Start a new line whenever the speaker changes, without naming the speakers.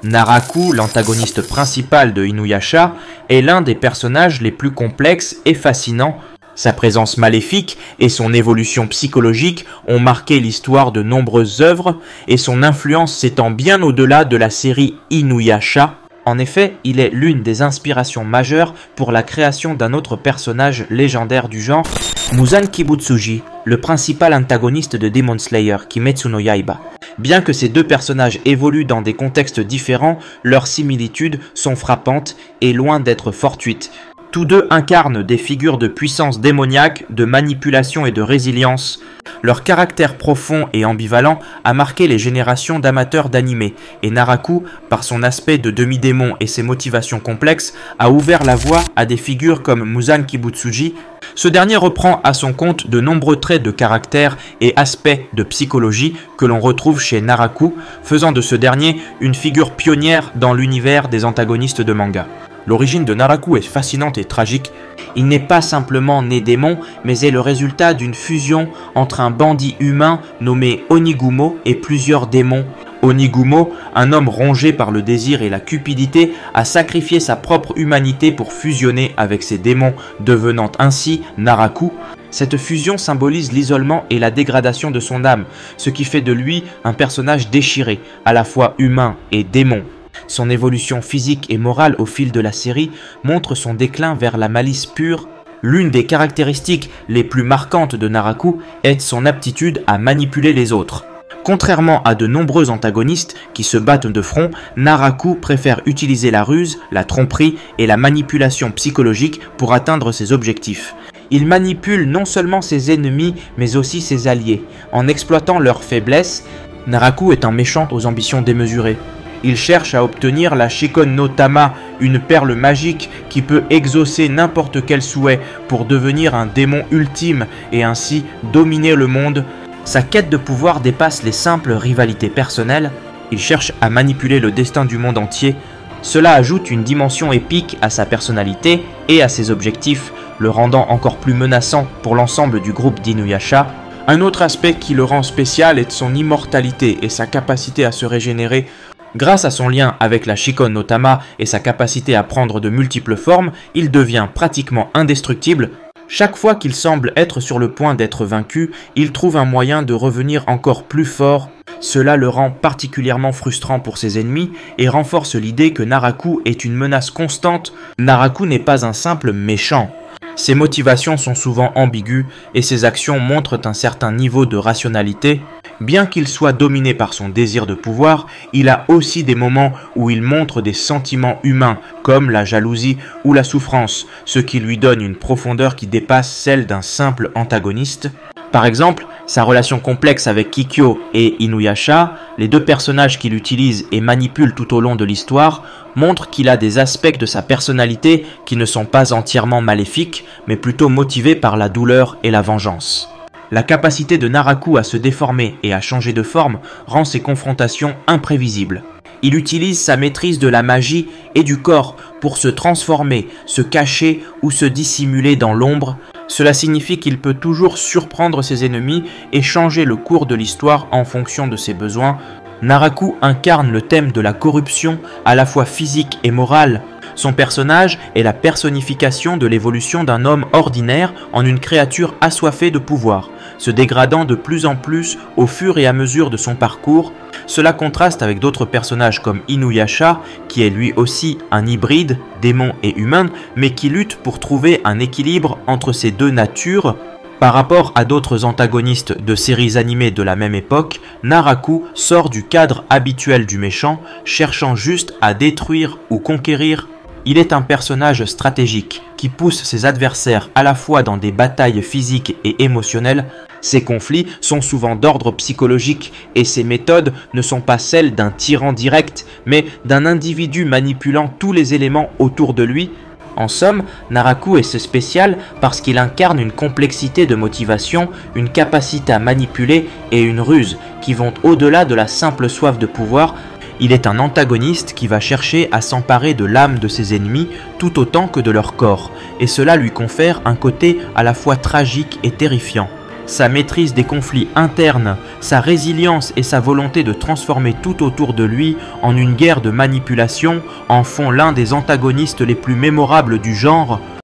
Naraku, l'antagoniste principal de Inuyasha, est l'un des personnages les plus complexes et fascinants. Sa présence maléfique et son évolution psychologique ont marqué l'histoire de nombreuses œuvres et son influence s'étend bien au-delà de la série Inuyasha. En effet, il est l'une des inspirations majeures pour la création d'un autre personnage légendaire du genre, Muzan Kibutsuji, le principal antagoniste de Demon Slayer, Kimetsu no Yaiba. Bien que ces deux personnages évoluent dans des contextes différents, leurs similitudes sont frappantes et loin d'être fortuites. Tous deux incarnent des figures de puissance démoniaque, de manipulation et de résilience. Leur caractère profond et ambivalent a marqué les générations d'amateurs d'anime, et Naraku, par son aspect de demi-démon et ses motivations complexes, a ouvert la voie à des figures comme Muzan Kibutsuji. Ce dernier reprend à son compte de nombreux traits de caractère et aspects de psychologie que l'on retrouve chez Naraku, faisant de ce dernier une figure pionnière dans l'univers des antagonistes de manga. L'origine de Naraku est fascinante et tragique. Il n'est pas simplement né démon, mais est le résultat d'une fusion entre un bandit humain nommé Onigumo et plusieurs démons. Onigumo, un homme rongé par le désir et la cupidité, a sacrifié sa propre humanité pour fusionner avec ses démons, devenant ainsi Naraku. Cette fusion symbolise l'isolement et la dégradation de son âme, ce qui fait de lui un personnage déchiré, à la fois humain et démon. Son évolution physique et morale au fil de la série montre son déclin vers la malice pure. L'une des caractéristiques les plus marquantes de Naraku est son aptitude à manipuler les autres. Contrairement à de nombreux antagonistes qui se battent de front, Naraku préfère utiliser la ruse, la tromperie et la manipulation psychologique pour atteindre ses objectifs. Il manipule non seulement ses ennemis mais aussi ses alliés. En exploitant leurs faiblesses, Naraku est un méchant aux ambitions démesurées. Il cherche à obtenir la Shikon no Tama, une perle magique qui peut exaucer n'importe quel souhait pour devenir un démon ultime et ainsi dominer le monde. Sa quête de pouvoir dépasse les simples rivalités personnelles. Il cherche à manipuler le destin du monde entier. Cela ajoute une dimension épique à sa personnalité et à ses objectifs, le rendant encore plus menaçant pour l'ensemble du groupe d'Inuyasha. Un autre aspect qui le rend spécial est son immortalité et sa capacité à se régénérer. Grâce à son lien avec la Shikon no Tama et sa capacité à prendre de multiples formes, il devient pratiquement indestructible. Chaque fois qu'il semble être sur le point d'être vaincu, il trouve un moyen de revenir encore plus fort. Cela le rend particulièrement frustrant pour ses ennemis et renforce l'idée que Naraku est une menace constante. Naraku n'est pas un simple méchant. Ses motivations sont souvent ambiguës et ses actions montrent un certain niveau de rationalité. Bien qu'il soit dominé par son désir de pouvoir, il a aussi des moments où il montre des sentiments humains, comme la jalousie ou la souffrance, ce qui lui donne une profondeur qui dépasse celle d'un simple antagoniste. Par exemple, sa relation complexe avec Kikyo et Inuyasha, les deux personnages qu'il utilise et manipule tout au long de l'histoire, montrent qu'il a des aspects de sa personnalité qui ne sont pas entièrement maléfiques, mais plutôt motivés par la douleur et la vengeance. La capacité de Naraku à se déformer et à changer de forme rend ses confrontations imprévisibles. Il utilise sa maîtrise de la magie et du corps pour se transformer, se cacher ou se dissimuler dans l'ombre. Cela signifie qu'il peut toujours surprendre ses ennemis et changer le cours de l'histoire en fonction de ses besoins. Naraku incarne le thème de la corruption à la fois physique et morale. Son personnage est la personnification de l'évolution d'un homme ordinaire en une créature assoiffée de pouvoir, se dégradant de plus en plus au fur et à mesure de son parcours. Cela contraste avec d'autres personnages comme Inuyasha, qui est lui aussi un hybride, démon et humain, mais qui lutte pour trouver un équilibre entre ces deux natures. Par rapport à d'autres antagonistes de séries animées de la même époque, Naraku sort du cadre habituel du méchant, cherchant juste à détruire ou conquérir. Il est un personnage stratégique qui pousse ses adversaires à la fois dans des batailles physiques et émotionnelles. Ces conflits sont souvent d'ordre psychologique et ses méthodes ne sont pas celles d'un tyran direct, mais d'un individu manipulant tous les éléments autour de lui. En somme, Naraku est spécial parce qu'il incarne une complexité de motivation, une capacité à manipuler et une ruse qui vont au-delà de la simple soif de pouvoir. Il est un antagoniste qui va chercher à s'emparer de l'âme de ses ennemis tout autant que de leur corps, et cela lui confère un côté à la fois tragique et terrifiant. sa maîtrise des conflits internes, sa résilience et sa volonté de transformer tout autour de lui en une guerre de manipulation en font l'un des antagonistes les plus mémorables du genre,